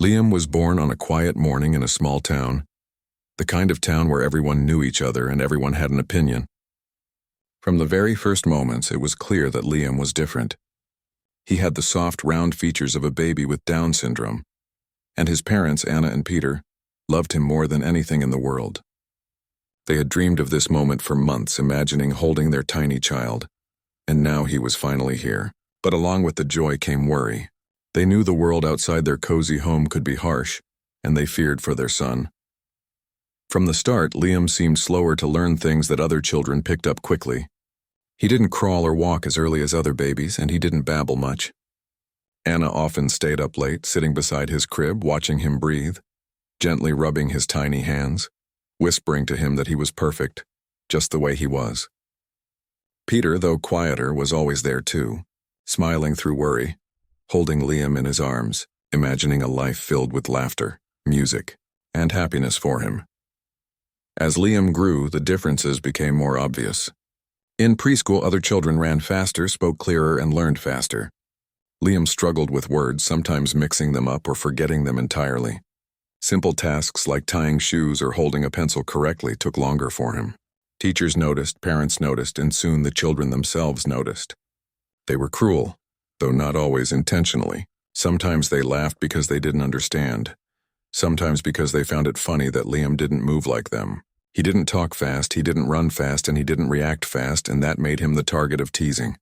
Liam was born on a quiet morning in a small town, the kind of town where everyone knew each other and everyone had an opinion. From the very first moments, it was clear that Liam was different. He had the soft, round features of a baby with Down syndrome, and his parents, Anna and Peter, loved him more than anything in the world. They had dreamed of this moment for months, imagining holding their tiny child, and now he was finally here. But along with the joy came worry. They knew the world outside their cozy home could be harsh, and they feared for their son. From the start, Liam seemed slower to learn things that other children picked up quickly. He didn't crawl or walk as early as other babies, and he didn't babble much. Anna often stayed up late, sitting beside his crib, watching him breathe, gently rubbing his tiny hands, whispering to him that he was perfect, just the way he was. Peter, though quieter, was always there too, smiling through worry, holding Liam in his arms, imagining a life filled with laughter, music, and happiness for him. As Liam grew, the differences became more obvious. In preschool, other children ran faster, spoke clearer, and learned faster. Liam struggled with words, sometimes mixing them up or forgetting them entirely. Simple tasks like tying shoes or holding a pencil correctly took longer for him. Teachers noticed, parents noticed, and soon the children themselves noticed. They were cruel, though not always intentionally. Sometimes they laughed because they didn't understand. Sometimes because they found it funny that Liam didn't move like them. He didn't talk fast, he didn't run fast, and he didn't react fast, and that made him the target of teasing.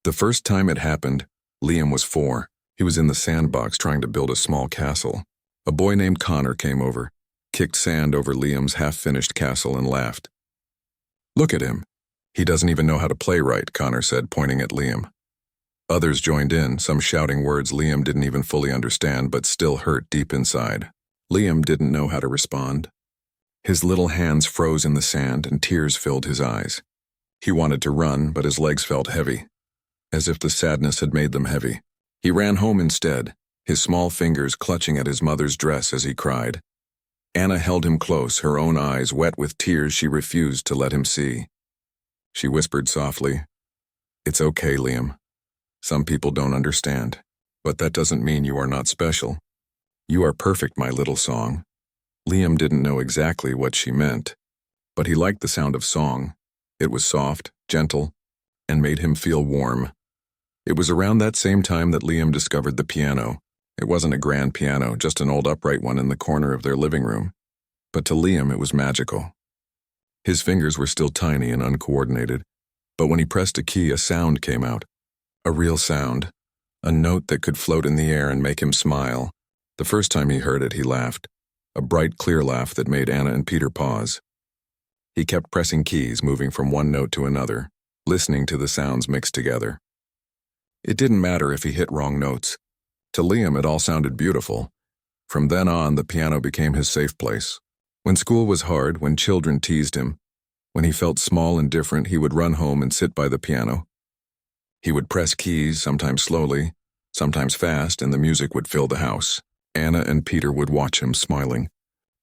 The first time it happened, Liam was 4. He was in the sandbox trying to build a small castle. A boy named Connor came over, kicked sand over Liam's half-finished castle, and laughed. "Look at him. He doesn't even know how to play right," Connor said, pointing at Liam. Others joined in, some shouting words Liam didn't even fully understand but still hurt deep inside. Liam didn't know how to respond. His little hands froze in the sand and tears filled his eyes. He wanted to run, but his legs felt heavy, as if the sadness had made them heavy. He ran home instead, his small fingers clutching at his mother's dress as he cried. Anna held him close, her own eyes wet with tears she refused to let him see. She whispered softly, "It's okay, Liam. Some people don't understand, but that doesn't mean you are not special. You are perfect, my little song." Liam didn't know exactly what she meant, but he liked the sound of song. It was soft, gentle, and made him feel warm. It was around that same time that Liam discovered the piano. It wasn't a grand piano, just an old upright one in the corner of their living room. But to Liam, it was magical. His fingers were still tiny and uncoordinated, but when he pressed a key, a sound came out. A real sound, a note that could float in the air and make him smile. The first time he heard it, he laughed, a bright, clear laugh that made Anna and Peter pause. He kept pressing keys, moving from one note to another, listening to the sounds mixed together. It didn't matter if he hit wrong notes. To Liam, it all sounded beautiful. From then on, the piano became his safe place. When school was hard, when children teased him, when he felt small and different, he would run home and sit by the piano. He would press keys, sometimes slowly, sometimes fast, and the music would fill the house. Anna and Peter would watch him, smiling,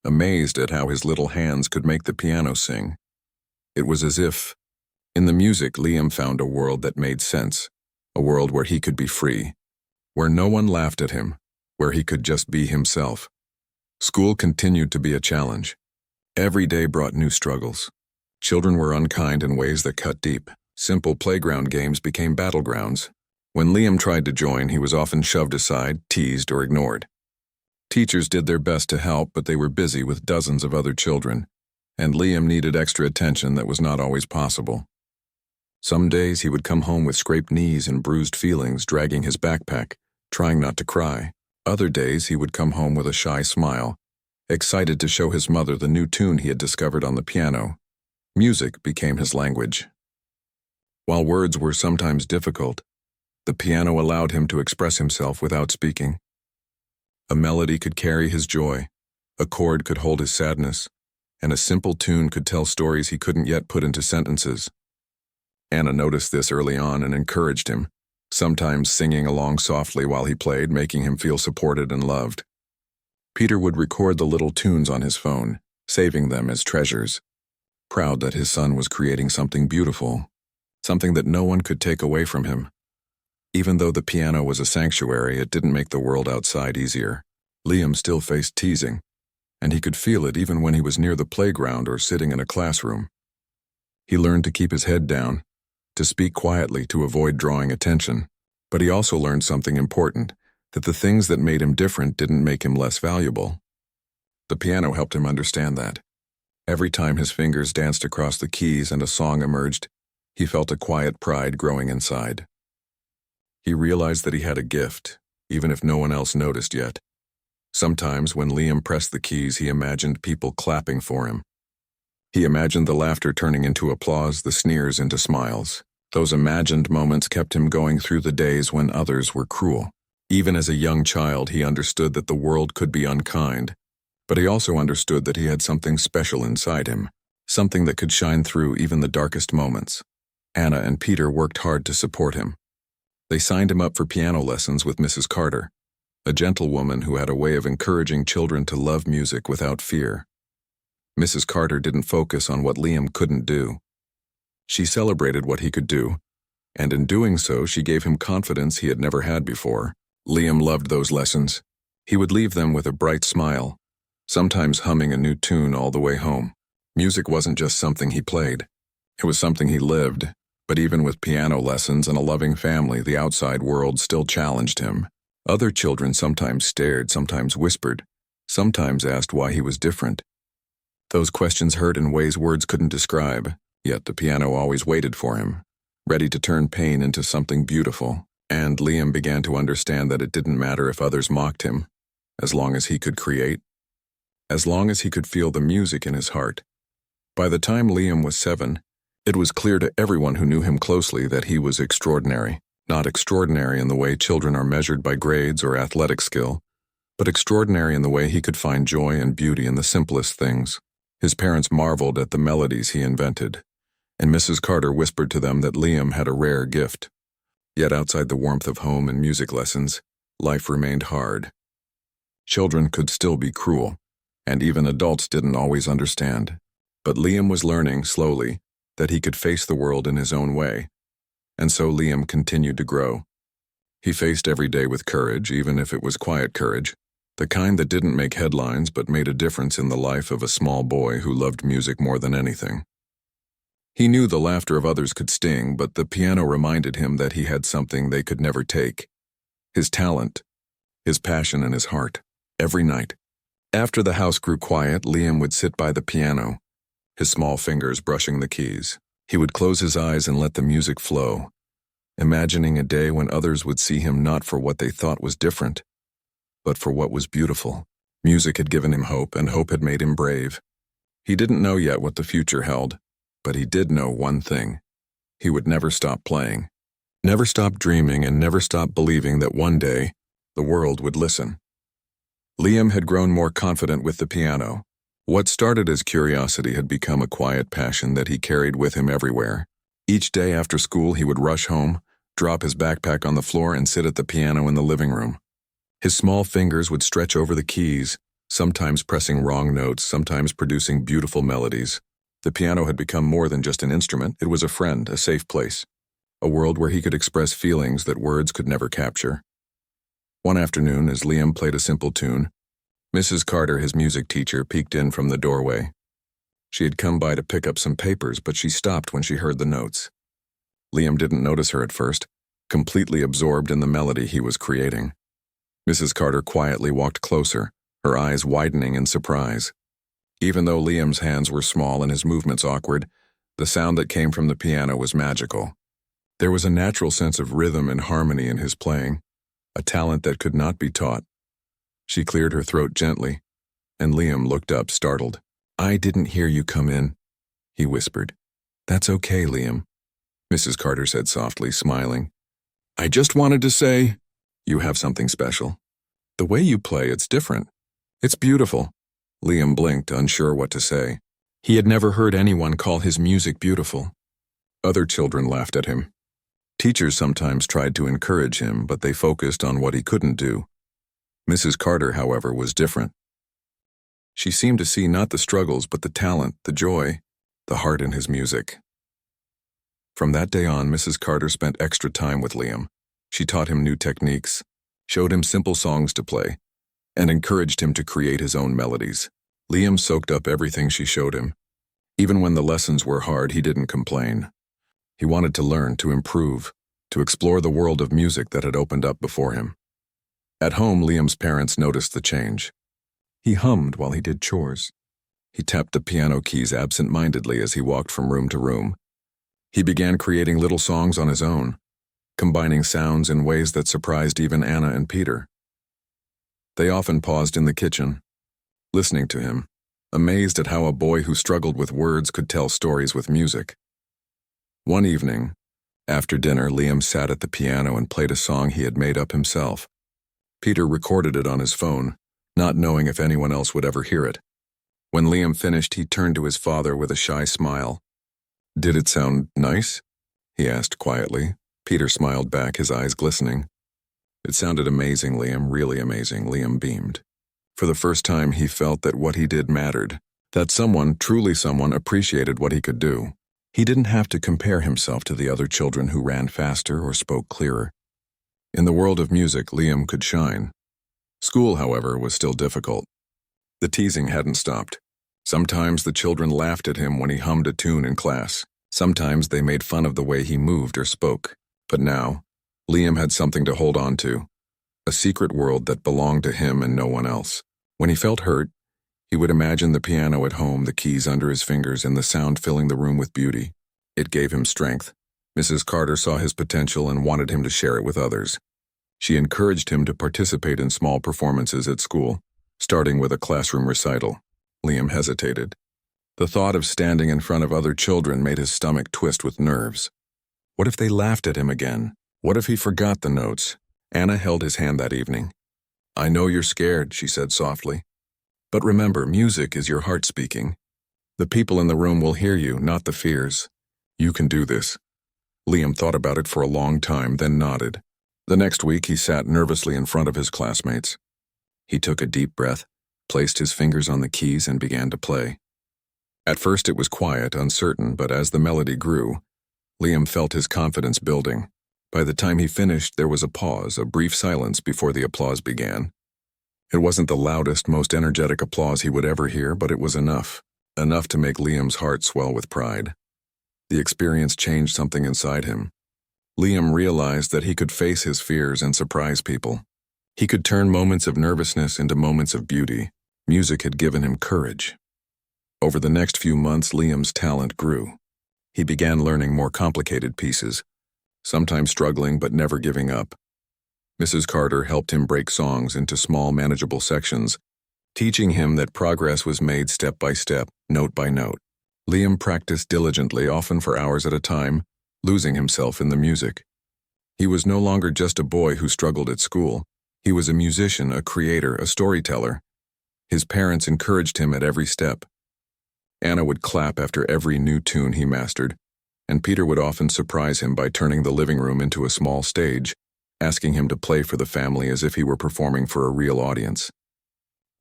amazed at how his little hands could make the piano sing. It was as if, in the music, Liam found a world that made sense, a world where he could be free, where no one laughed at him, where he could just be himself. School continued to be a challenge. Every day brought new struggles. Children were unkind in ways that cut deep. Simple playground games became battlegrounds. When Liam tried to join, he was often shoved aside, teased, or ignored. Teachers did their best to help, but they were busy with dozens of other children, and Liam needed extra attention that was not always possible. Some days he would come home with scraped knees and bruised feelings, dragging his backpack, trying not to cry. Other days he would come home with a shy smile, excited to show his mother the new tune he had discovered on the piano. Music became his language. While words were sometimes difficult, the piano allowed him to express himself without speaking. A melody could carry his joy, a chord could hold his sadness, and a simple tune could tell stories he couldn't yet put into sentences. Anna noticed this early on and encouraged him, sometimes singing along softly while he played, making him feel supported and loved. Peter would record the little tunes on his phone, saving them as treasures, proud that his son was creating something beautiful, something that no one could take away from him. Even though the piano was a sanctuary, it didn't make the world outside easier. Liam still faced teasing, and he could feel it even when he was near the playground or sitting in a classroom. He learned to keep his head down, to speak quietly to avoid drawing attention, but he also learned something important, that the things that made him different didn't make him less valuable. The piano helped him understand that. Every time his fingers danced across the keys and a song emerged, he felt a quiet pride growing inside. He realized that he had a gift, even if no one else noticed yet. Sometimes when Liam pressed the keys, he imagined people clapping for him. He imagined the laughter turning into applause, the sneers into smiles. Those imagined moments kept him going through the days when others were cruel. Even as a young child, he understood that the world could be unkind, but he also understood that he had something special inside him, something that could shine through even the darkest moments. Anna and Peter worked hard to support him. They signed him up for piano lessons with Mrs. Carter, a gentle woman who had a way of encouraging children to love music without fear. Mrs. Carter didn't focus on what Liam couldn't do. She celebrated what he could do, and in doing so, she gave him confidence he had never had before. Liam loved those lessons. He would leave them with a bright smile, sometimes humming a new tune all the way home. Music wasn't just something he played. It was something he lived, but even with piano lessons and a loving family, the outside world still challenged him. Other children sometimes stared, sometimes whispered, sometimes asked why he was different. Those questions hurt in ways words couldn't describe, yet the piano always waited for him, ready to turn pain into something beautiful. And Liam began to understand that it didn't matter if others mocked him, as long as he could create, as long as he could feel the music in his heart. By the time Liam was 7, it was clear to everyone who knew him closely that he was extraordinary. Not extraordinary in the way children are measured by grades or athletic skill, but extraordinary in the way he could find joy and beauty in the simplest things. His parents marveled at the melodies he invented, and Mrs. Carter whispered to them that Liam had a rare gift. Yet outside the warmth of home and music lessons, life remained hard. Children could still be cruel, and even adults didn't always understand. But Liam was learning, slowly, that he could face the world in his own way. And so Liam continued to grow. He faced every day with courage, even if it was quiet courage, the kind that didn't make headlines but made a difference in the life of a small boy who loved music more than anything. He knew the laughter of others could sting, but the piano reminded him that he had something they could never take. His talent, his passion, and his heart. Every night, after the house grew quiet, Liam would sit by the piano, his small fingers brushing the keys. He would close his eyes and let the music flow, imagining a day when others would see him not for what they thought was different, but for what was beautiful. Music had given him hope, and hope had made him brave. He didn't know yet what the future held, but he did know one thing. He would never stop playing, never stop dreaming, and never stop believing that one day the world would listen. Liam had grown more confident with the piano. What started as curiosity had become a quiet passion that he carried with him everywhere. Each day after school, he would rush home, drop his backpack on the floor, and sit at the piano in the living room. His small fingers would stretch over the keys, sometimes pressing wrong notes, sometimes producing beautiful melodies. The piano had become more than just an instrument. It was a friend, a safe place, a world where he could express feelings that words could never capture. One afternoon, as Liam played a simple tune, Mrs. Carter, his music teacher, peeked in from the doorway. She had come by to pick up some papers, but she stopped when she heard the notes. Liam didn't notice her at first, completely absorbed in the melody he was creating. Mrs. Carter quietly walked closer, her eyes widening in surprise. Even though Liam's hands were small and his movements awkward, the sound that came from the piano was magical. There was a natural sense of rhythm and harmony in his playing, a talent that could not be taught. She cleared her throat gently, and Liam looked up, startled. "I didn't hear you come in," he whispered. "That's okay, Liam," Mrs. Carter said softly, smiling. "I just wanted to say, you have something special. The way you play, it's different. It's beautiful." Liam blinked, unsure what to say. He had never heard anyone call his music beautiful. Other children laughed at him. Teachers sometimes tried to encourage him, but they focused on what he couldn't do. Mrs. Carter, however, was different. She seemed to see not the struggles, but the talent, the joy, the heart in his music. From that day on, Mrs. Carter spent extra time with Liam. She taught him new techniques, showed him simple songs to play, and encouraged him to create his own melodies. Liam soaked up everything she showed him. Even when the lessons were hard, he didn't complain. He wanted to learn, to improve, to explore the world of music that had opened up before him. At home, Liam's parents noticed the change. He hummed while he did chores. He tapped the piano keys absent-mindedly as he walked from room to room. He began creating little songs on his own, combining sounds in ways that surprised even Anna and Peter. They often paused in the kitchen, listening to him, amazed at how a boy who struggled with words could tell stories with music. One evening, after dinner, Liam sat at the piano and played a song he had made up himself. Peter recorded it on his phone, not knowing if anyone else would ever hear it. When Liam finished, he turned to his father with a shy smile. "Did it sound nice?" he asked quietly. Peter smiled back, his eyes glistening. "It sounded amazing, Liam, really amazing," Liam beamed. For the first time, he felt that what he did mattered, that someone, truly someone, appreciated what he could do. He didn't have to compare himself to the other children who ran faster or spoke clearer. In the world of music, Liam could shine. School, however, was still difficult. The teasing hadn't stopped. Sometimes the children laughed at him when he hummed a tune in class. Sometimes they made fun of the way he moved or spoke. But now, Liam had something to hold on to, a secret world that belonged to him and no one else. When he felt hurt, he would imagine the piano at home, the keys under his fingers, and the sound filling the room with beauty. It gave him strength. Mrs. Carter saw his potential and wanted him to share it with others. She encouraged him to participate in small performances at school, starting with a classroom recital. Liam hesitated. The thought of standing in front of other children made his stomach twist with nerves. What if they laughed at him again? What if he forgot the notes? Anna held his hand that evening. "I know you're scared," she said softly. "But remember, music is your heart speaking. The people in the room will hear you, not the fears. You can do this." Liam thought about it for a long time, then nodded. The next week, he sat nervously in front of his classmates. He took a deep breath, placed his fingers on the keys, and began to play. At first, it was quiet, uncertain, but as the melody grew, Liam felt his confidence building. By the time he finished, there was a pause, a brief silence before the applause began. It wasn't the loudest, most energetic applause he would ever hear, but it was enough to make Liam's heart swell with pride. The experience changed something inside him. Liam realized that he could face his fears and surprise people. He could turn moments of nervousness into moments of beauty. Music had given him courage. Over the next few months, Liam's talent grew. He began learning more complicated pieces, sometimes struggling but never giving up. Mrs. Carter helped him break songs into small, manageable sections, teaching him that progress was made step by step, note by note. Liam practiced diligently, often for hours at a time, losing himself in the music. He was no longer just a boy who struggled at school. He was a musician, a creator, a storyteller. His parents encouraged him at every step. Anna would clap after every new tune he mastered, and Peter would often surprise him by turning the living room into a small stage, asking him to play for the family as if he were performing for a real audience.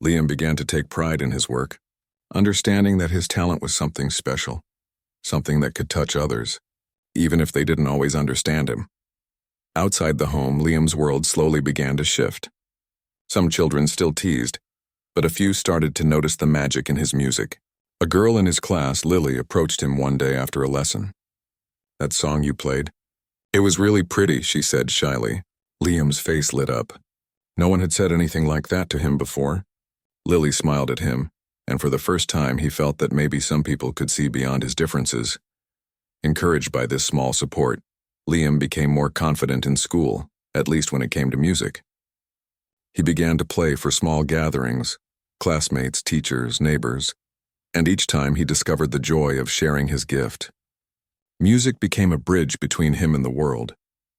Liam began to take pride in his work, understanding that his talent was something special, something that could touch others, even if they didn't always understand him. Outside the home, Liam's world slowly began to shift. Some children still teased, but a few started to notice the magic in his music. A girl in his class, Lily, approached him one day after a lesson. "That song you played? It was really pretty," she said shyly. Liam's face lit up. No one had said anything like that to him before. Lily smiled at him, and for the first time he felt that maybe some people could see beyond his differences. Encouraged by this small support, Liam became more confident in school, at least when it came to music. He began to play for small gatherings, classmates, teachers, neighbors, and each time he discovered the joy of sharing his gift. Music became a bridge between him and the world,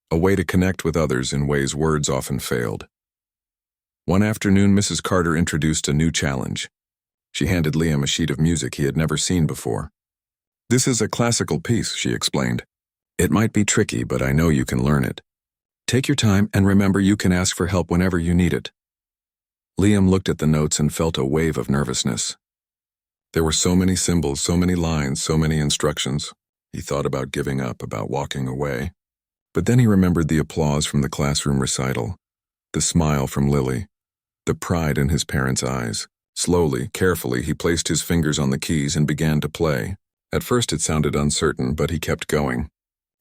a way to connect with others in ways words often failed. One afternoon, Mrs. Carter introduced a new challenge. She handed Liam a sheet of music he had never seen before. "This is a classical piece," she explained. "It might be tricky, but I know you can learn it. Take your time and remember you can ask for help whenever you need it." Liam looked at the notes and felt a wave of nervousness. There were so many symbols, so many lines, so many instructions. He thought about giving up, about walking away. But then he remembered the applause from the classroom recital, the smile from Lily, the pride in his parents' eyes. Slowly, carefully, he placed his fingers on the keys and began to play. At first it sounded uncertain, but he kept going.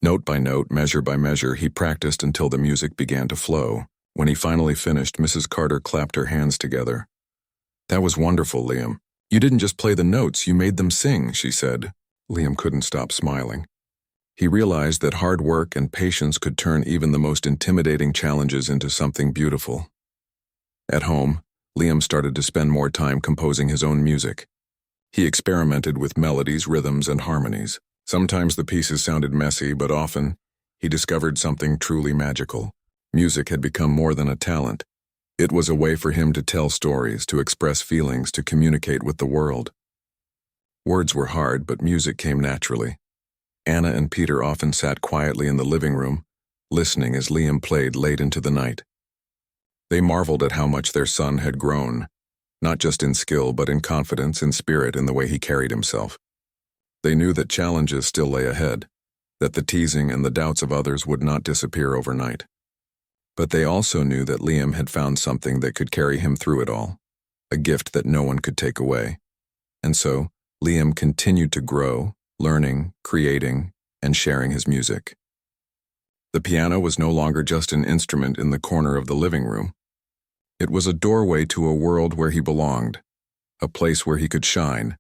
Note by note, measure by measure, he practiced until the music began to flow. When he finally finished, Mrs. Carter clapped her hands together. "That was wonderful, Liam. You didn't just play the notes, you made them sing," she said. Liam couldn't stop smiling. He realized that hard work and patience could turn even the most intimidating challenges into something beautiful. At home, Liam started to spend more time composing his own music. He experimented with melodies, rhythms, and harmonies. Sometimes the pieces sounded messy, but often he discovered something truly magical. Music had become more than a talent. It was a way for him to tell stories, to express feelings, to communicate with the world. Words were hard, but music came naturally. Anna and Peter often sat quietly in the living room, listening as Liam played late into the night. They marveled at how much their son had grown, not just in skill, but in confidence and spirit in the way he carried himself. They knew that challenges still lay ahead, that the teasing and the doubts of others would not disappear overnight. But they also knew that Liam had found something that could carry him through it all, a gift that no one could take away. And so, Liam continued to grow, learning, creating, and sharing his music. The piano was no longer just an instrument in the corner of the living room. It was a doorway to a world where he belonged, a place where he could shine,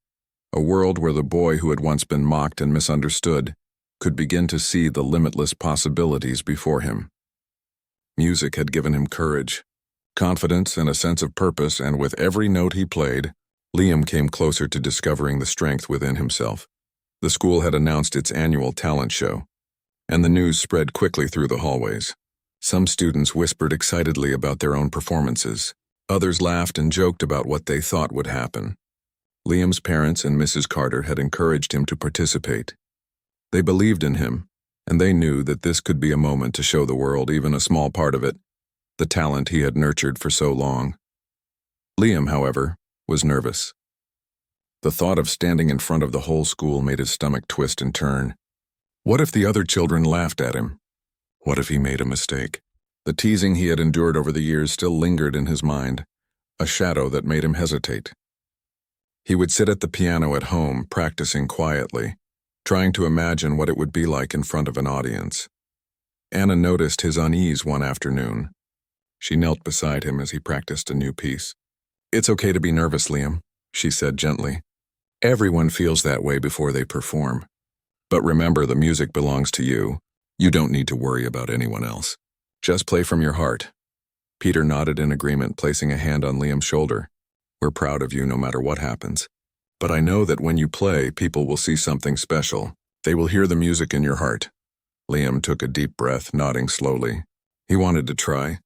a world where the boy who had once been mocked and misunderstood could begin to see the limitless possibilities before him. Music had given him courage, confidence, and a sense of purpose, and with every note he played, Liam came closer to discovering the strength within himself. The school had announced its annual talent show, and the news spread quickly through the hallways. Some students whispered excitedly about their own performances. Others laughed and joked about what they thought would happen. Liam's parents and Mrs. Carter had encouraged him to participate. They believed in him, and they knew that this could be a moment to show the world, even a small part of it, the talent he had nurtured for so long. Liam, however, was nervous. The thought of standing in front of the whole school made his stomach twist and turn. What if the other children laughed at him? What if he made a mistake? The teasing he had endured over the years still lingered in his mind, a shadow that made him hesitate. He would sit at the piano at home, practicing quietly, trying to imagine what it would be like in front of an audience. Anna noticed his unease one afternoon. She knelt beside him as he practiced a new piece. "It's okay to be nervous, Liam," she said gently. "Everyone feels that way before they perform. But remember, the music belongs to you. You don't need to worry about anyone else. Just play from your heart." Peter nodded in agreement, placing a hand on Liam's shoulder. "We're proud of you no matter what happens. But I know that when you play, people will see something special. They will hear the music in your heart." Liam took a deep breath, nodding slowly. He wanted to try.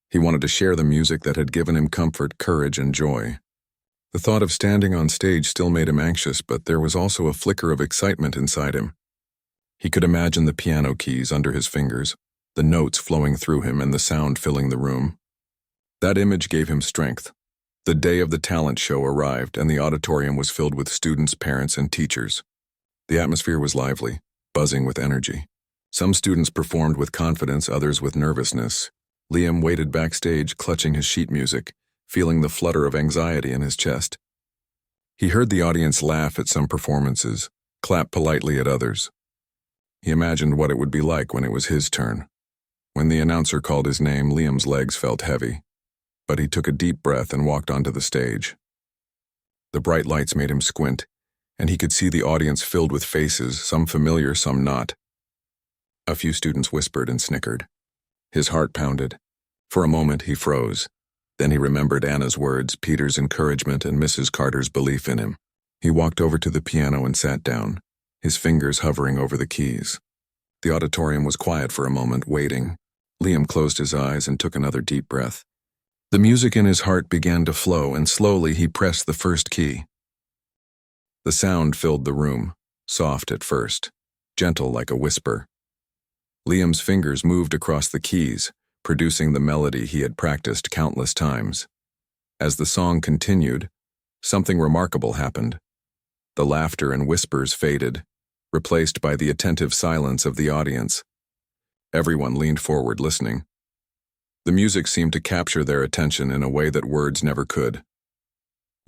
He wanted to share the music that had given him comfort, courage, and joy. The thought of standing on stage still made him anxious, but there was also a flicker of excitement inside him. He could imagine the piano keys under his fingers, the notes flowing through him, and the sound filling the room. That image gave him strength. The day of the talent show arrived, and the auditorium was filled with students, parents, and teachers. The atmosphere was lively, buzzing with energy. Some students performed with confidence, others with nervousness. Liam waited backstage, clutching his sheet music, feeling the flutter of anxiety in his chest. He heard the audience laugh at some performances, clap politely at others. He imagined what it would be like when it was his turn. When the announcer called his name, Liam's legs felt heavy. But he took a deep breath and walked onto the stage. The bright lights made him squint, and he could see the audience filled with faces, some familiar, some not. A few students whispered and snickered. His heart pounded. For a moment, he froze. Then he remembered Anna's words, Peter's encouragement, and Mrs. Carter's belief in him. He walked over to the piano and sat down, his fingers hovering over the keys. The auditorium was quiet for a moment, waiting. Liam closed his eyes and took another deep breath. The music in his heart began to flow, and slowly he pressed the first key. The sound filled the room, soft at first, gentle like a whisper. Liam's fingers moved across the keys, producing the melody he had practiced countless times. As the song continued, something remarkable happened. The laughter and whispers faded, replaced by the attentive silence of the audience. Everyone leaned forward listening. The music seemed to capture their attention in a way that words never could.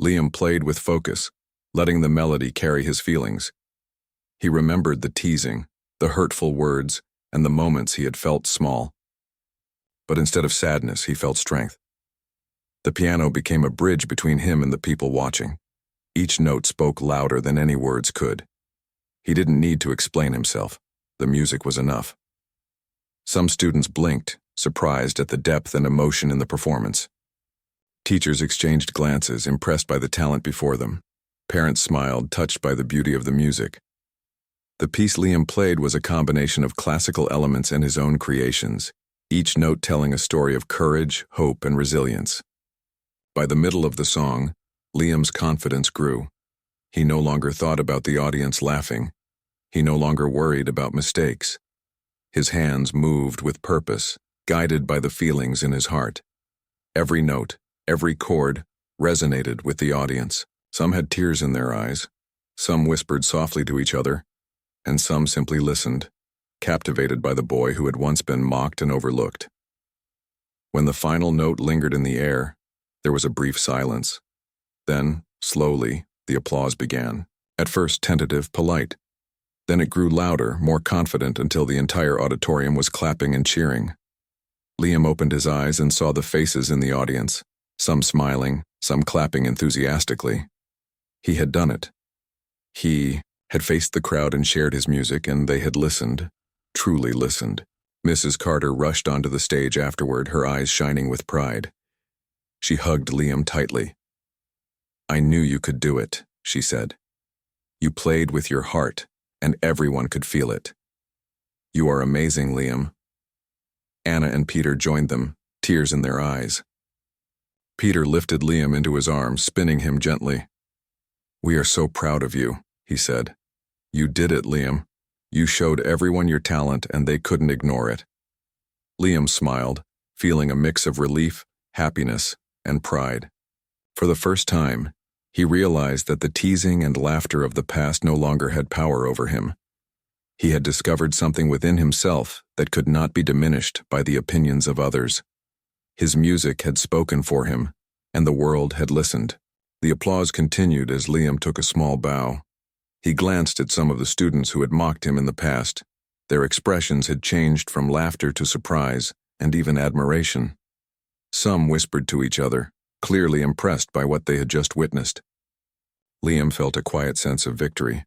Liam played with focus, letting the melody carry his feelings. He remembered the teasing, the hurtful words, and the moments he had felt small. But instead of sadness, he felt strength. The piano became a bridge between him and the people watching. Each note spoke louder than any words could. He didn't need to explain himself. The music was enough. Some students blinked, surprised at the depth and emotion in the performance. Teachers exchanged glances, impressed by the talent before them. Parents smiled, touched by the beauty of the music. The piece Liam played was a combination of classical elements and his own creations, each note telling a story of courage, hope, and resilience. By the middle of the song, Liam's confidence grew. He no longer thought about the audience laughing. He no longer worried about mistakes. His hands moved with purpose, guided by the feelings in his heart. Every note, every chord, resonated with the audience. Some had tears in their eyes, some whispered softly to each other, and some simply listened, captivated by the boy who had once been mocked and overlooked. When the final note lingered in the air, there was a brief silence. Then, slowly, the applause began. At first tentative, polite. Then it grew louder, more confident, until the entire auditorium was clapping and cheering. Liam opened his eyes and saw the faces in the audience, some smiling, some clapping enthusiastically. He had done it. He had faced the crowd and shared his music, and they had listened, truly listened. Mrs. Carter rushed onto the stage afterward, her eyes shining with pride. She hugged Liam tightly. "I knew you could do it," she said. "You played with your heart, and everyone could feel it. You are amazing, Liam." Anna and Peter joined them, tears in their eyes. Peter lifted Liam into his arms, spinning him gently. "We are so proud of you," he said. "You did it, Liam. You showed everyone your talent, and they couldn't ignore it." Liam smiled, feeling a mix of relief, happiness, and pride. For the first time, he realized that the teasing and laughter of the past no longer had power over him. He had discovered something within himself that could not be diminished by the opinions of others. His music had spoken for him, and the world had listened. The applause continued as Liam took a small bow. He glanced at some of the students who had mocked him in the past. Their expressions had changed from laughter to surprise and even admiration. Some whispered to each other, clearly impressed by what they had just witnessed. Liam felt a quiet sense of victory,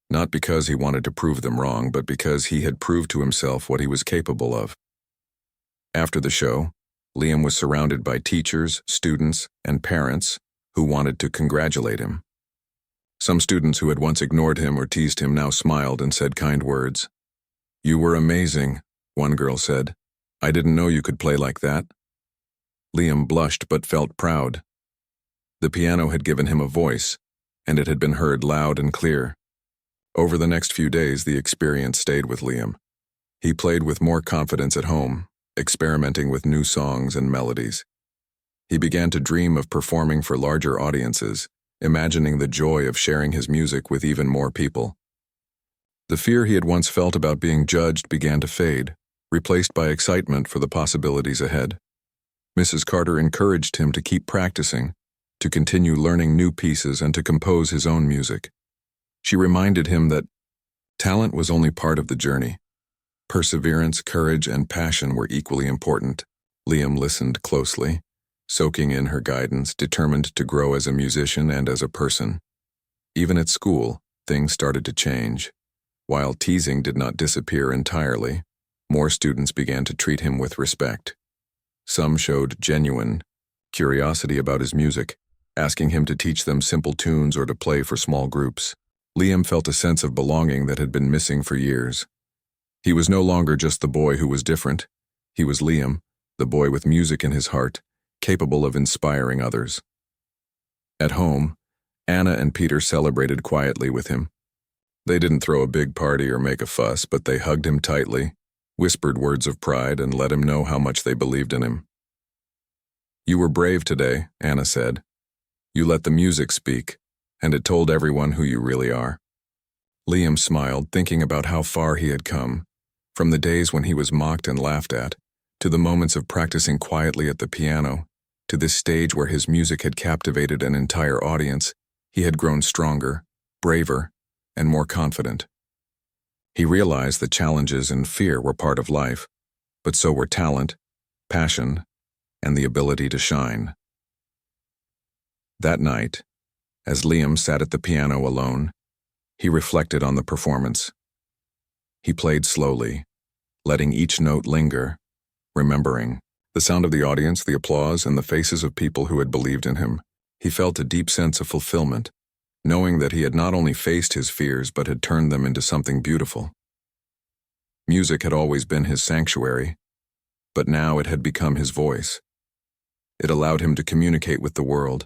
not because he wanted to prove them wrong, but because he had proved to himself what he was capable of. After the show, Liam was surrounded by teachers, students, and parents who wanted to congratulate him. Some students who had once ignored him or teased him now smiled and said kind words. "You were amazing," one girl said. "I didn't know you could play like that." Liam blushed but felt proud. The piano had given him a voice, and it had been heard loud and clear. Over the next few days, the experience stayed with Liam. He played with more confidence at home, experimenting with new songs and melodies. He began to dream of performing for larger audiences, imagining the joy of sharing his music with even more people. The fear he had once felt about being judged began to fade, replaced by excitement for the possibilities ahead. Mrs. Carter encouraged him to keep practicing, to continue learning new pieces, and to compose his own music. She reminded him that talent was only part of the journey. Perseverance, courage, and passion were equally important. Liam listened closely, soaking in her guidance, determined to grow as a musician and as a person. Even at school, things started to change. While teasing did not disappear entirely, more students began to treat him with respect. Some showed genuine curiosity about his music, asking him to teach them simple tunes or to play for small groups. Liam felt a sense of belonging that had been missing for years. He was no longer just the boy who was different. He was Liam, the boy with music in his heart, capable of inspiring others. At home, Anna and Peter celebrated quietly with him. They didn't throw a big party or make a fuss, but they hugged him tightly, whispered words of pride, and let him know how much they believed in him. "You were brave today," Anna said. "You let the music speak, and it told everyone who you really are." Liam smiled, thinking about how far he had come, from the days when he was mocked and laughed at, to the moments of practicing quietly at the piano, to this stage where his music had captivated an entire audience, he had grown stronger, braver, and more confident. He realized that challenges and fear were part of life, but so were talent, passion, and the ability to shine. That night, as Liam sat at the piano alone, he reflected on the performance. He played slowly, letting each note linger, remembering the sound of the audience, the applause, and the faces of people who had believed in him. He felt a deep sense of fulfillment, knowing that he had not only faced his fears but had turned them into something beautiful. Music had always been his sanctuary, but now it had become his voice. It allowed him to communicate with the world,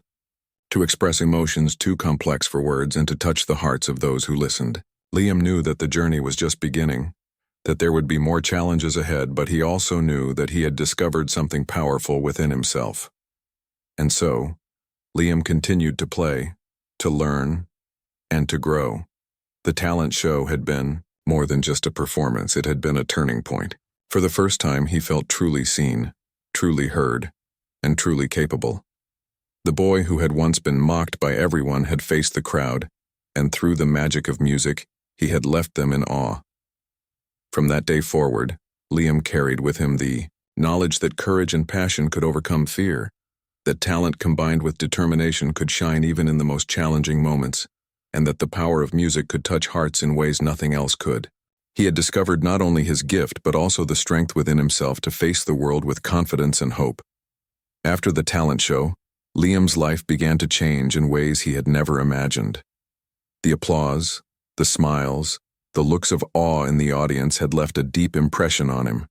to express emotions too complex for words, and to touch the hearts of those who listened. Liam knew that the journey was just beginning, that there would be more challenges ahead, but he also knew that he had discovered something powerful within himself. And so, Liam continued to play, to learn, and to grow. The talent show had been more than just a performance. It had been a turning point. For the first time, he felt truly seen, truly heard, and truly capable. The boy who had once been mocked by everyone had faced the crowd, and through the magic of music, he had left them in awe. From that day forward, Liam carried with him the knowledge that courage and passion could overcome fear, that talent combined with determination could shine even in the most challenging moments, and that the power of music could touch hearts in ways nothing else could. He had discovered not only his gift but also the strength within himself to face the world with confidence and hope. After the talent show, Liam's life began to change in ways he had never imagined. The applause, the smiles, the looks of awe in the audience had left a deep impression on him.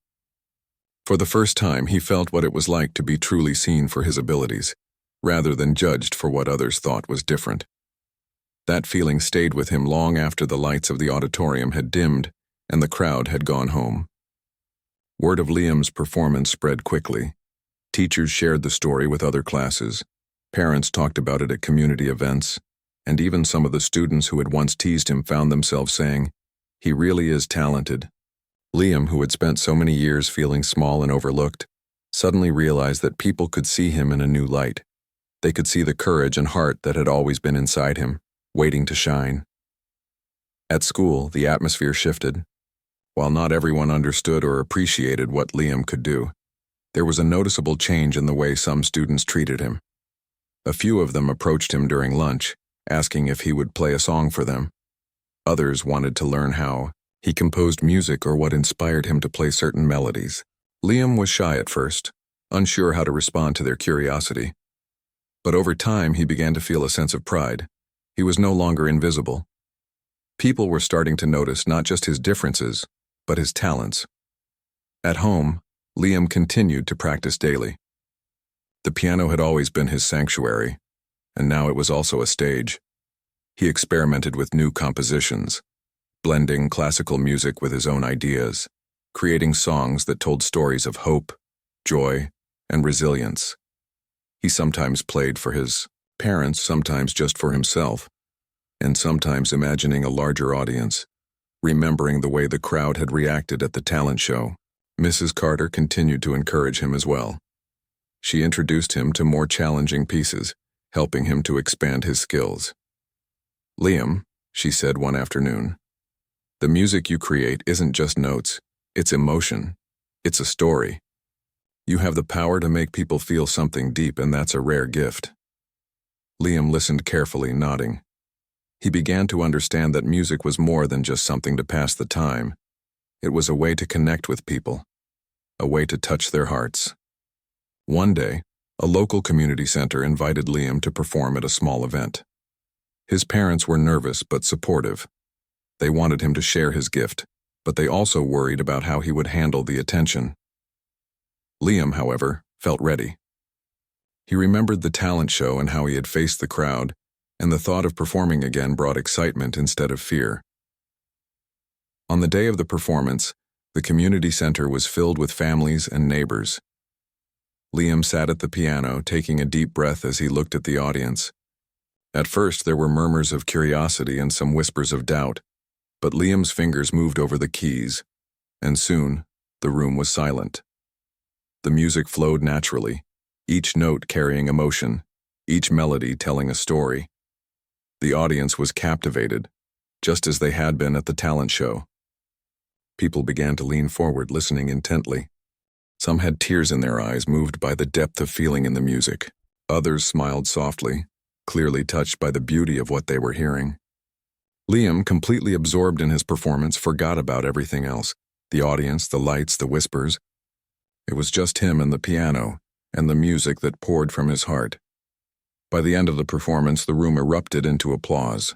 For the first time, he felt what it was like to be truly seen for his abilities, rather than judged for what others thought was different. That feeling stayed with him long after the lights of the auditorium had dimmed and the crowd had gone home. Word of Liam's performance spread quickly. Teachers shared the story with other classes, parents talked about it at community events, and even some of the students who had once teased him found themselves saying, "He really is talented." Liam, who had spent so many years feeling small and overlooked, suddenly realized that people could see him in a new light. They could see the courage and heart that had always been inside him, waiting to shine. At school, the atmosphere shifted. While not everyone understood or appreciated what Liam could do, there was a noticeable change in the way some students treated him. A few of them approached him during lunch, asking if he would play a song for them. Others wanted to learn how he composed music or what inspired him to play certain melodies. Liam was shy at first, unsure how to respond to their curiosity. But over time, he began to feel a sense of pride. He was no longer invisible. People were starting to notice not just his differences, but his talents. At home, Liam continued to practice daily. The piano had always been his sanctuary, and now it was also a stage. He experimented with new compositions, blending classical music with his own ideas, creating songs that told stories of hope, joy, and resilience. He sometimes played for his parents, sometimes just for himself, and sometimes imagining a larger audience, remembering the way the crowd had reacted at the talent show. Mrs. Carter continued to encourage him as well. She introduced him to more challenging pieces, helping him to expand his skills. "Liam," she said one afternoon, "the music you create isn't just notes, it's emotion. It's a story. You have the power to make people feel something deep, and that's a rare gift." Liam listened carefully, nodding. He began to understand that music was more than just something to pass the time. It was a way to connect with people, a way to touch their hearts. One day, a local community center invited Liam to perform at a small event. His parents were nervous but supportive. They wanted him to share his gift, but they also worried about how he would handle the attention. Liam, however, felt ready. He remembered the talent show and how he had faced the crowd, and the thought of performing again brought excitement instead of fear. On the day of the performance, the community center was filled with families and neighbors. Liam sat at the piano, taking a deep breath as he looked at the audience. At first, there were murmurs of curiosity and some whispers of doubt, but Liam's fingers moved over the keys, and soon, the room was silent. The music flowed naturally, each note carrying emotion, each melody telling a story. The audience was captivated, just as they had been at the talent show. People began to lean forward, listening intently. Some had tears in their eyes, moved by the depth of feeling in the music. Others smiled softly, clearly touched by the beauty of what they were hearing. Liam, completely absorbed in his performance, forgot about everything else. The audience, the lights, the whispers. It was just him and the piano, and the music that poured from his heart. By the end of the performance, the room erupted into applause.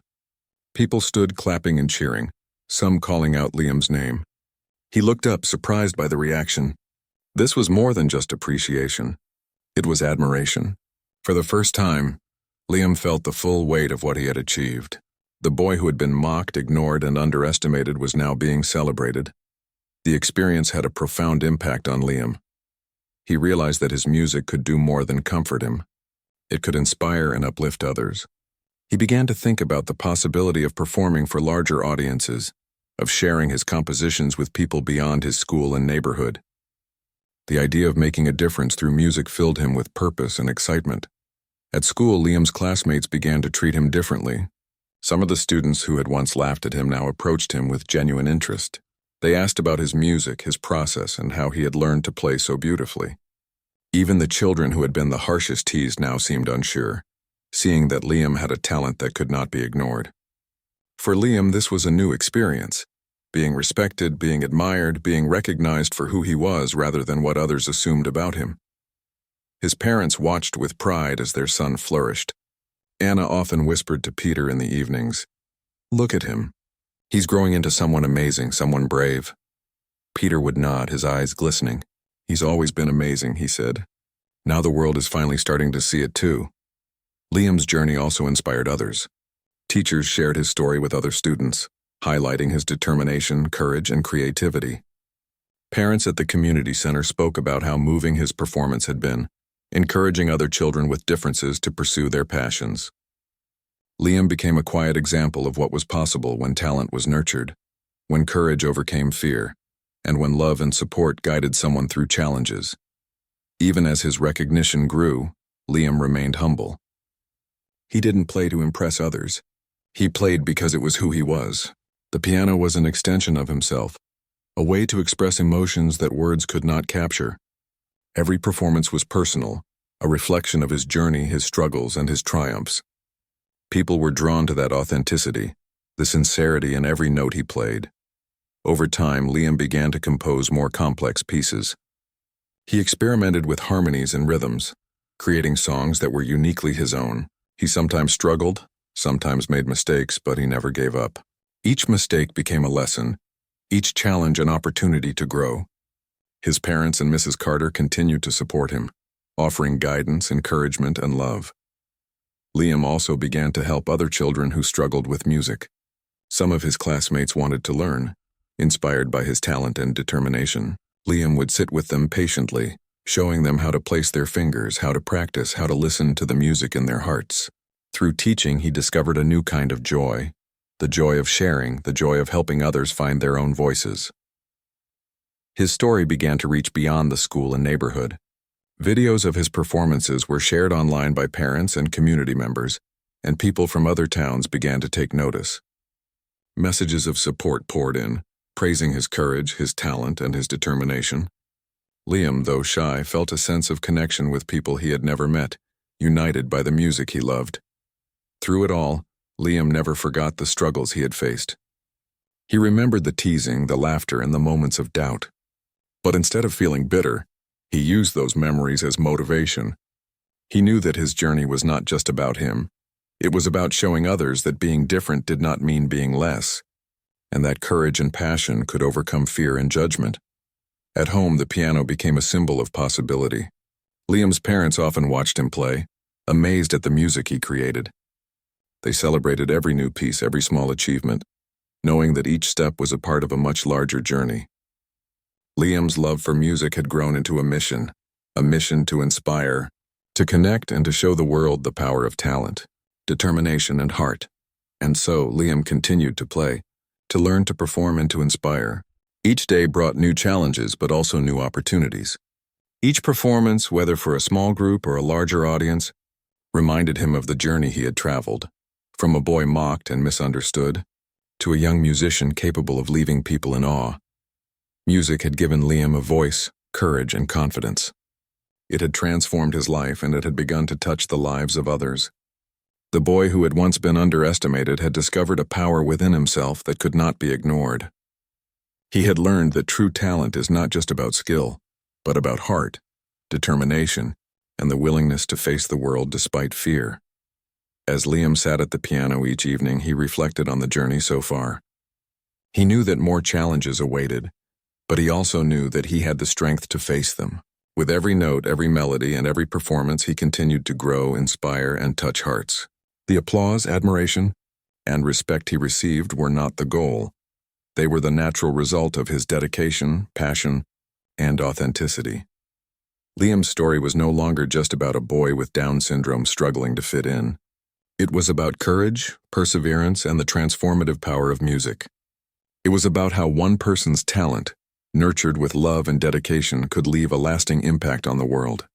People stood clapping and cheering, some calling out Liam's name. He looked up, surprised by the reaction. This was more than just appreciation. It was admiration. For the first time, Liam felt the full weight of what he had achieved. The boy who had been mocked, ignored, and underestimated was now being celebrated. The experience had a profound impact on Liam. He realized that his music could do more than comfort him. It could inspire and uplift others. He began to think about the possibility of performing for larger audiences, of sharing his compositions with people beyond his school and neighborhood. The idea of making a difference through music filled him with purpose and excitement. At school, Liam's classmates began to treat him differently. Some of the students who had once laughed at him now approached him with genuine interest. They asked about his music, his process, and how he had learned to play so beautifully. Even the children who had been the harshest teased now seemed unsure, seeing that Liam had a talent that could not be ignored. For Liam, this was a new experience, being respected, being admired, being recognized for who he was rather than what others assumed about him. His parents watched with pride as their son flourished. Anna often whispered to Peter in the evenings, "Look at him. He's growing into someone amazing, someone brave." Peter would nod, his eyes glistening. "He's always been amazing," he said. "Now the world is finally starting to see it too." Liam's journey also inspired others. Teachers shared his story with other students, highlighting his determination, courage, and creativity. Parents at the community center spoke about how moving his performance had been, encouraging other children with differences to pursue their passions. Liam became a quiet example of what was possible when talent was nurtured, when courage overcame fear, and when love and support guided someone through challenges. Even as his recognition grew, Liam remained humble. He didn't play to impress others. He played because it was who he was. The piano was an extension of himself, a way to express emotions that words could not capture. Every performance was personal, a reflection of his journey, his struggles, and his triumphs. People were drawn to that authenticity, the sincerity in every note he played. Over time, Liam began to compose more complex pieces. He experimented with harmonies and rhythms, creating songs that were uniquely his own. He sometimes struggled, sometimes made mistakes, but he never gave up. Each mistake became a lesson, each challenge an opportunity to grow. His parents and Mrs. Carter continued to support him, offering guidance, encouragement, and love. Liam also began to help other children who struggled with music. Some of his classmates wanted to learn. Inspired by his talent and determination, Liam would sit with them patiently, showing them how to place their fingers, how to practice, how to listen to the music in their hearts. Through teaching, he discovered a new kind of joy, the joy of sharing, the joy of helping others find their own voices. His story began to reach beyond the school and neighborhood. Videos of his performances were shared online by parents and community members, and people from other towns began to take notice. Messages of support poured in, praising his courage, his talent, and his determination. Liam, though shy, felt a sense of connection with people he had never met, united by the music he loved. Through it all, Liam never forgot the struggles he had faced. He remembered the teasing, the laughter, and the moments of doubt. But instead of feeling bitter, he used those memories as motivation. He knew that his journey was not just about him. It was about showing others that being different did not mean being less, and that courage and passion could overcome fear and judgment. At home, the piano became a symbol of possibility. Liam's parents often watched him play, amazed at the music he created. They celebrated every new piece, every small achievement, knowing that each step was a part of a much larger journey. Liam's love for music had grown into a mission to inspire, to connect, and to show the world the power of talent, determination, and heart. And so, Liam continued to play, to learn, to perform, and to inspire. Each day brought new challenges, but also new opportunities. Each performance, whether for a small group or a larger audience, reminded him of the journey he had traveled, from a boy mocked and misunderstood to a young musician capable of leaving people in awe. Music had given Liam a voice, courage, and confidence. It had transformed his life, and it had begun to touch the lives of others. The boy who had once been underestimated had discovered a power within himself that could not be ignored. He had learned that true talent is not just about skill, but about heart, determination, and the willingness to face the world despite fear. As Liam sat at the piano each evening, he reflected on the journey so far. He knew that more challenges awaited, but he also knew that he had the strength to face them. With every note, every melody, and every performance, he continued to grow, inspire, and touch hearts. The applause, admiration, and respect he received were not the goal. They were the natural result of his dedication, passion, and authenticity. Liam's story was no longer just about a boy with Down syndrome struggling to fit in. It was about courage, perseverance, and the transformative power of music. It was about how one person's talent, nurtured with love and dedication, could leave a lasting impact on the world.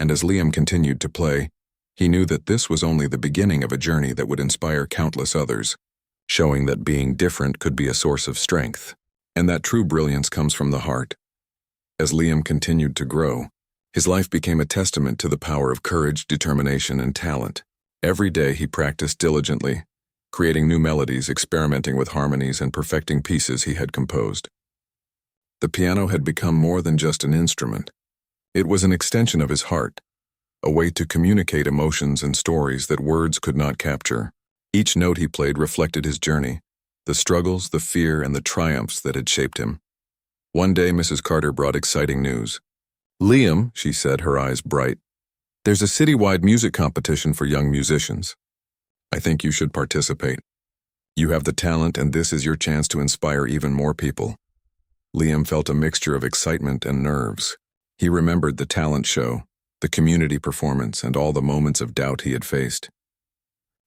And as Liam continued to play, he knew that this was only the beginning of a journey that would inspire countless others, showing that being different could be a source of strength, and that true brilliance comes from the heart. As Liam continued to grow, his life became a testament to the power of courage, determination, and talent. Every day he practiced diligently, creating new melodies, experimenting with harmonies, and perfecting pieces he had composed. The piano had become more than just an instrument. It was an extension of his heart, a way to communicate emotions and stories that words could not capture. Each note he played reflected his journey, the struggles, the fear, and the triumphs that had shaped him. One day, Mrs. Carter brought exciting news. "Liam," she said, her eyes bright, "there's a citywide music competition for young musicians. I think you should participate. You have the talent, and this is your chance to inspire even more people." Liam felt a mixture of excitement and nerves. He remembered the talent show, the community performance, and all the moments of doubt he had faced.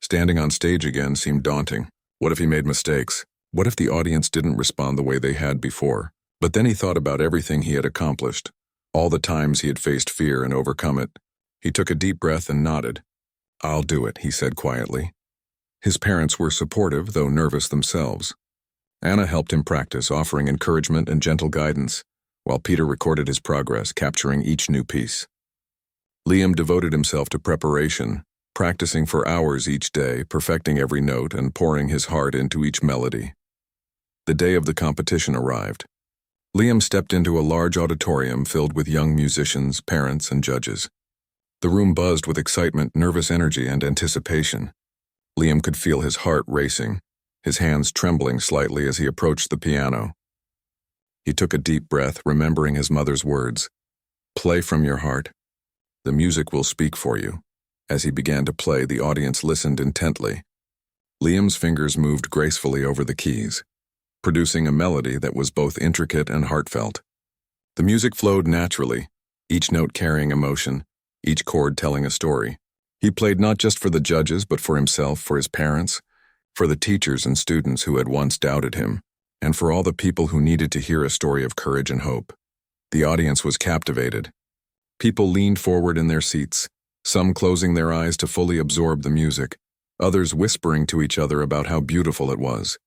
Standing on stage again seemed daunting. What if he made mistakes? What if the audience didn't respond the way they had before? But then he thought about everything he had accomplished, all the times he had faced fear and overcome it. He took a deep breath and nodded. "I'll do it," he said quietly. His parents were supportive, though nervous themselves. Anna helped him practice, offering encouragement and gentle guidance, while Peter recorded his progress, capturing each new piece. Liam devoted himself to preparation, practicing for hours each day, perfecting every note, and pouring his heart into each melody. The day of the competition arrived. Liam stepped into a large auditorium filled with young musicians, parents, and judges. The room buzzed with excitement, nervous energy, and anticipation. Liam could feel his heart racing, his hands trembling slightly as he approached the piano. He took a deep breath, remembering his mother's words, "Play from your heart. The music will speak for you." As he began to play, the audience listened intently. Liam's fingers moved gracefully over the keys, producing a melody that was both intricate and heartfelt. The music flowed naturally, each note carrying emotion, each chord telling a story. He played not just for the judges, but for himself, for his parents, for the teachers and students who had once doubted him, and for all the people who needed to hear a story of courage and hope. The audience was captivated. People leaned forward in their seats, some closing their eyes to fully absorb the music, others whispering to each other about how beautiful it was.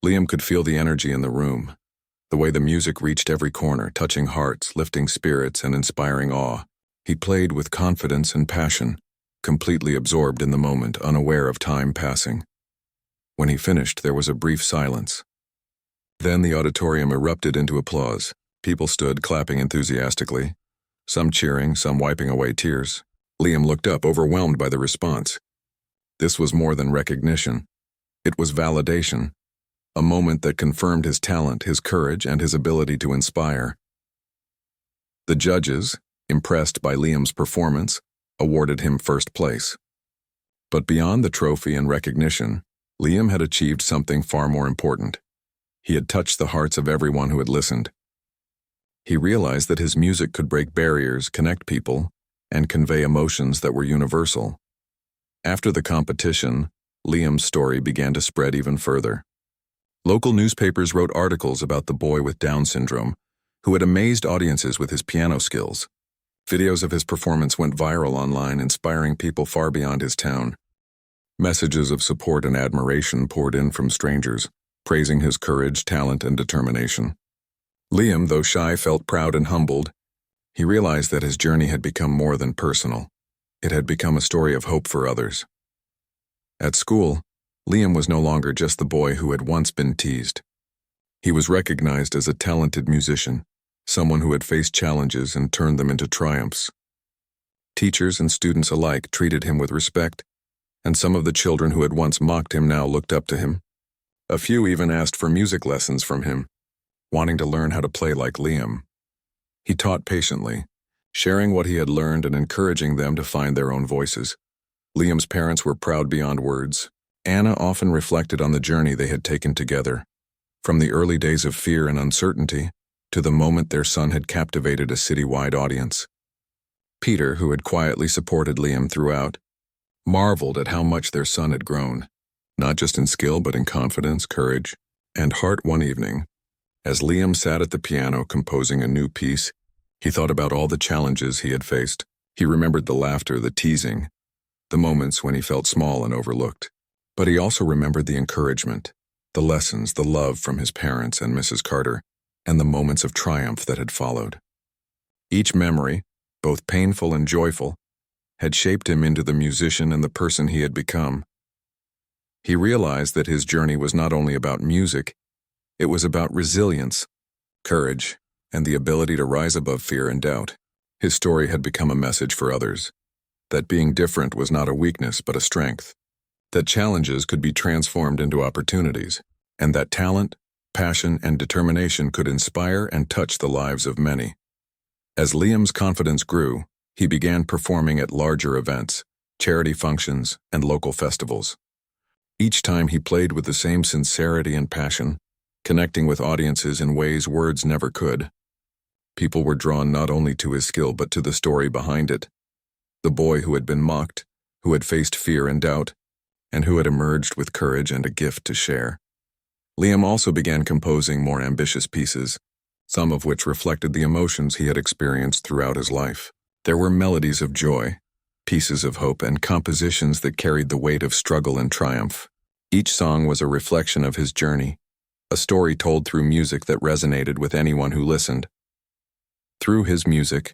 Liam could feel the energy in the room, the way the music reached every corner, touching hearts, lifting spirits, and inspiring awe. He played with confidence and passion, completely absorbed in the moment, unaware of time passing. When he finished, there was a brief silence. Then the auditorium erupted into applause. People stood clapping enthusiastically, some cheering, some wiping away tears. Liam looked up, overwhelmed by the response. This was more than recognition. It was validation, a moment that confirmed his talent, his courage, and his ability to inspire. The judges, impressed by Liam's performance, awarded him first place. But beyond the trophy and recognition, Liam had achieved something far more important. He had touched the hearts of everyone who had listened. He realized that his music could break barriers, connect people, and convey emotions that were universal. After the competition, Liam's story began to spread even further. Local newspapers wrote articles about the boy with Down syndrome, who had amazed audiences with his piano skills. Videos of his performance went viral online, inspiring people far beyond his town. Messages of support and admiration poured in from strangers, praising his courage, talent, and determination. Liam, though shy, felt proud and humbled. He realized that his journey had become more than personal. It had become a story of hope for others. At school, Liam was no longer just the boy who had once been teased. He was recognized as a talented musician, someone who had faced challenges and turned them into triumphs. Teachers and students alike treated him with respect, and some of the children who had once mocked him now looked up to him. A few even asked for music lessons from him, wanting to learn how to play like Liam. He taught patiently, sharing what he had learned and encouraging them to find their own voices. Liam's parents were proud beyond words. Anna often reflected on the journey they had taken together, from the early days of fear and uncertainty to the moment their son had captivated a citywide audience. Peter, who had quietly supported Liam throughout, marveled at how much their son had grown, not just in skill but in confidence, courage, and heart. One evening, as Liam sat at the piano composing a new piece, he thought about all the challenges he had faced. He remembered the laughter, the teasing, the moments when he felt small and overlooked. But he also remembered the encouragement, the lessons, the love from his parents and Mrs. Carter, and the moments of triumph that had followed. Each memory, both painful and joyful, had shaped him into the musician and the person he had become. He realized that his journey was not only about music, it was about resilience, courage, and the ability to rise above fear and doubt. His story had become a message for others, that being different was not a weakness but a strength, that challenges could be transformed into opportunities, and that talent, passion, and determination could inspire and touch the lives of many. As Liam's confidence grew, he began performing at larger events, charity functions, and local festivals. Each time he played with the same sincerity and passion, connecting with audiences in ways words never could. People were drawn not only to his skill but to the story behind it. The boy who had been mocked, who had faced fear and doubt, and who had emerged with courage and a gift to share. Liam also began composing more ambitious pieces, some of which reflected the emotions he had experienced throughout his life. There were melodies of joy, pieces of hope, and compositions that carried the weight of struggle and triumph. Each song was a reflection of his journey, a story told through music that resonated with anyone who listened. Through his music,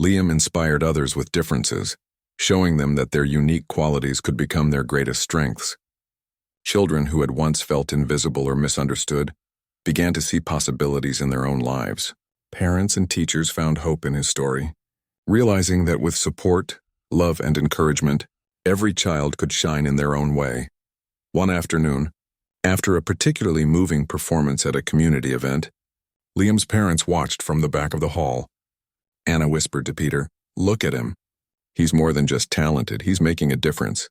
Liam inspired others with differences, showing them that their unique qualities could become their greatest strengths. Children who had once felt invisible or misunderstood began to see possibilities in their own lives. Parents and teachers found hope in his story, realizing that with support, love, and encouragement, every child could shine in their own way. One afternoon, after a particularly moving performance at a community event, Liam's parents watched from the back of the hall. Anna whispered to Peter, "Look at him. He's more than just talented, he's making a difference."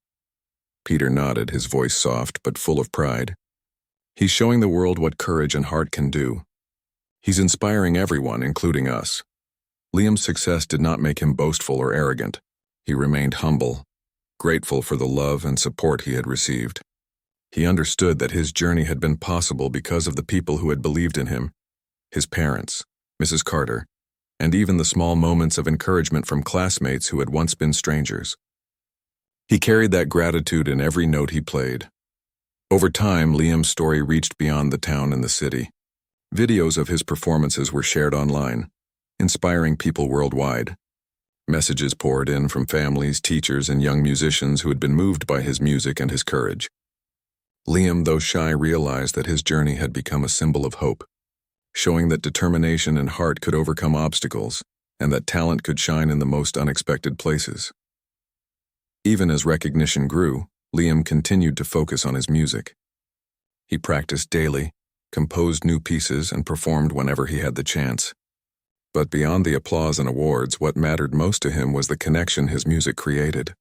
Peter nodded, his voice soft but full of pride. "He's showing the world what courage and heart can do. He's inspiring everyone, including us." Liam's success did not make him boastful or arrogant. He remained humble, grateful for the love and support he had received. He understood that his journey had been possible because of the people who had believed in him, his parents, Mrs. Carter, and even the small moments of encouragement from classmates who had once been strangers. He carried that gratitude in every note he played. Over time, Liam's story reached beyond the town and the city. Videos of his performances were shared online, inspiring people worldwide. Messages poured in from families, teachers, and young musicians who had been moved by his music and his courage. Liam, though shy, realized that his journey had become a symbol of hope, showing that determination and heart could overcome obstacles, and that talent could shine in the most unexpected places. Even as recognition grew, Liam continued to focus on his music. He practiced daily, composed new pieces, and performed whenever he had the chance. But beyond the applause and awards, what mattered most to him was the connection his music created.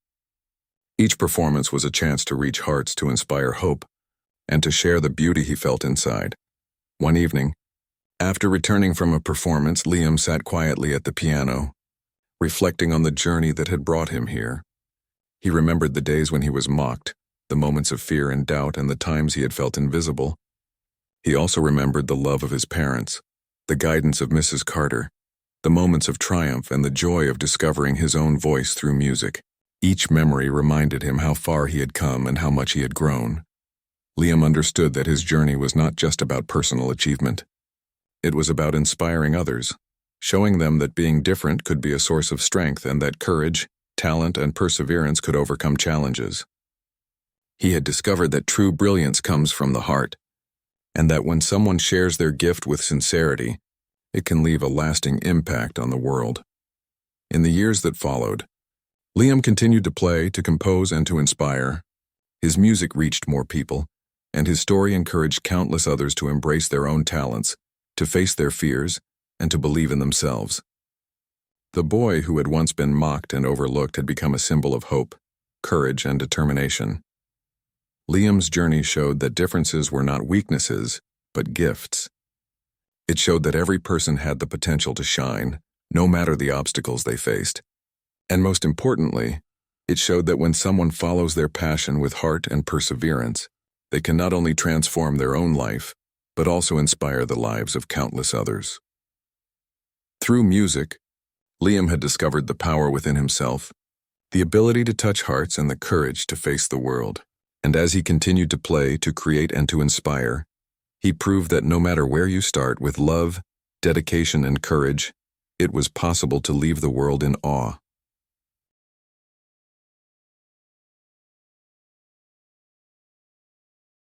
Each performance was a chance to reach hearts, to inspire hope, and to share the beauty he felt inside. One evening, after returning from a performance, Liam sat quietly at the piano, reflecting on the journey that had brought him here. He remembered the days when he was mocked, the moments of fear and doubt, and the times he had felt invisible. He also remembered the love of his parents, the guidance of Mrs. Carter, the moments of triumph and the joy of discovering his own voice through music. Each memory reminded him how far he had come and how much he had grown. Liam understood that his journey was not just about personal achievement. It was about inspiring others, showing them that being different could be a source of strength and that courage, talent, and perseverance could overcome challenges. He had discovered that true brilliance comes from the heart, and that when someone shares their gift with sincerity, it can leave a lasting impact on the world. In the years that followed, Liam continued to play, to compose, and to inspire. His music reached more people, and his story encouraged countless others to embrace their own talents, to face their fears, and to believe in themselves. The boy who had once been mocked and overlooked had become a symbol of hope, courage, and determination. Liam's journey showed that differences were not weaknesses, but gifts. It showed that every person had the potential to shine, no matter the obstacles they faced. And most importantly, it showed that when someone follows their passion with heart and perseverance, they can not only transform their own life, but also inspire the lives of countless others. Through music, Liam had discovered the power within himself, the ability to touch hearts, and the courage to face the world. And as he continued to play, to create, and to inspire, he proved that no matter where you start, with love, dedication, and courage, it was possible to leave the world in awe.